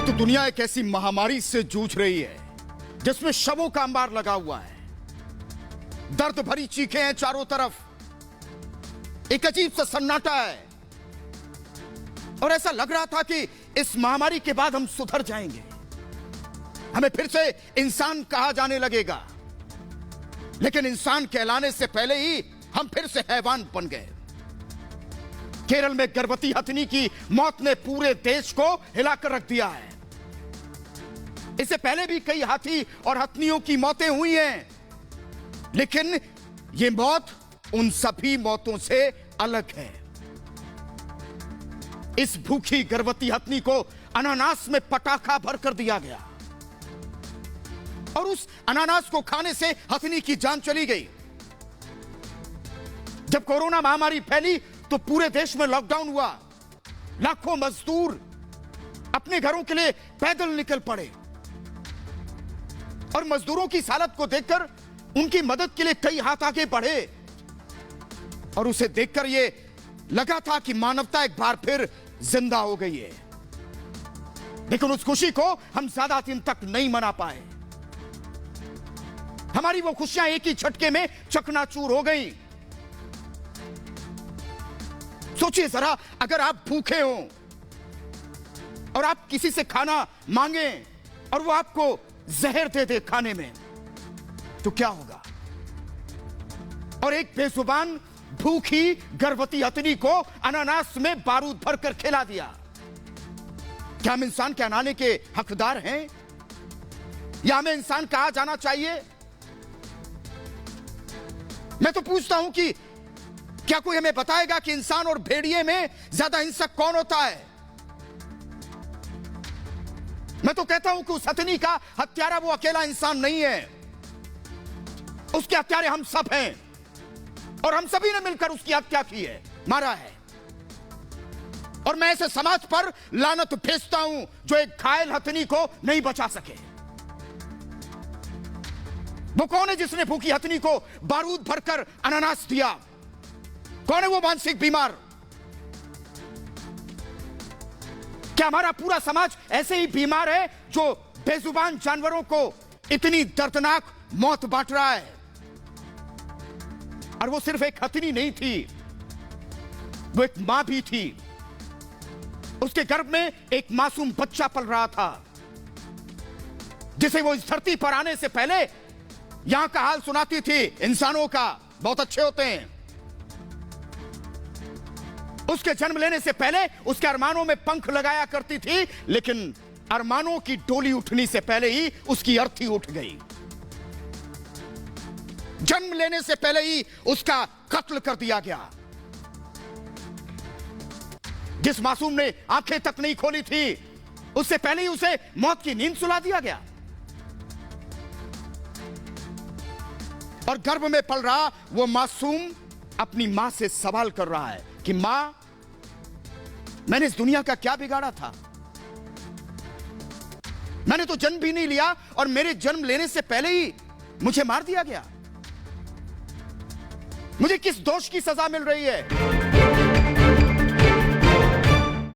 अब तो दुनिया एक ऐसी महामारी से जूझ रही है जिसमें शवों का अंबार लगा हुआ है। दर्द भरी चीखें हैं चारों तरफ, एक अजीब सा सन्नाटा है और ऐसा लग रहा था कि इस महामारी के बाद हम सुधर जाएंगे, हमें फिर से इंसान कहा जाने लगेगा। लेकिन इंसान कहलाने से पहले ही हम फिर से हैवान बन गए। केरल में गर्भवती हथिनी की मौत ने पूरे देश को हिलाकर रख दिया है। इससे पहले भी कई हाथी और हथनियों की मौतें हुई हैं, लेकिन यह मौत उन सभी मौतों से अलग है। इस भूखी गर्भवती हथनी को अनानास में पटाखा भर कर दिया गया और उस अनानास को खाने से हथनी की जान चली गई। जब कोरोना महामारी फैली तो पूरे देश में लॉकडाउन हुआ। लाखों मजदूर अपने घरों के लिए पैदल निकल पड़े और मजदूरों की हालत को देखकर उनकी मदद के लिए कई हाथ आगे बढ़े और उसे देखकर यह लगा था कि मानवता एक बार फिर जिंदा हो गई है। लेकिन उस खुशी को हम ज्यादा दिन तक नहीं मना पाए। हमारी वो खुशियां एक ही झटके में चकनाचूर हो गई। सोचिए जरा, अगर आप भूखे हो और आप किसी से खाना मांगे और वो आपको जहर दे दे खाने में, तो क्या होगा? और एक बेजुबान भूखी गर्भवती हथनी को अनानास में बारूद भरकर खिला दिया। क्या हम इंसान कहलाने के हकदार हैं या हमें इंसान कहा जाना चाहिए? मैं तो पूछता हूं कि क्या कोई हमें बताएगा कि इंसान और भेड़िए में ज्यादा हिंसक कौन होता है? मैं तो कहता हूं कि उस हथनी का हत्यारा वो अकेला इंसान नहीं है, उसके हत्यारे हम सब हैं और हम सभी ने मिलकर उसकी हत्या की है, मारा है। और मैं ऐसे समाज पर लानत भेजता हूं जो एक घायल हथनी को नहीं बचा सके। वो कौन है जिसने भूखी हथनी को बारूद भरकर अनानास दिया? कौन है वो मानसिक बीमार? क्या हमारा पूरा समाज ऐसे ही बीमार है जो बेजुबान जानवरों को इतनी दर्दनाक मौत बांट रहा है? और वो सिर्फ एक हथनी नहीं थी, वो एक मां भी थी। उसके गर्भ में एक मासूम बच्चा पल रहा था जिसे वो इस धरती पर आने से पहले यहां का हाल सुनाती थी। इंसानों का बहुत अच्छे होते हैं। उसके जन्म लेने से पहले उसके अरमानों में पंख लगाया करती थी, लेकिन अरमानों की डोली उठने से पहले ही उसकी अर्थी उठ गई। जन्म लेने से पहले ही उसका कत्ल कर दिया गया। जिस मासूम ने आंखें तक नहीं खोली थी, उससे पहले ही उसे मौत की नींद सुला दिया गया। और गर्भ में पल रहा वो मासूम अपनी मां से सवाल कर रहा है कि मां, मैंने इस दुनिया का क्या बिगाड़ा था? मैंने तो जन्म भी नहीं लिया और मेरे जन्म लेने से पहले ही मुझे मार दिया गया। मुझे किस दोष की सजा मिल रही है?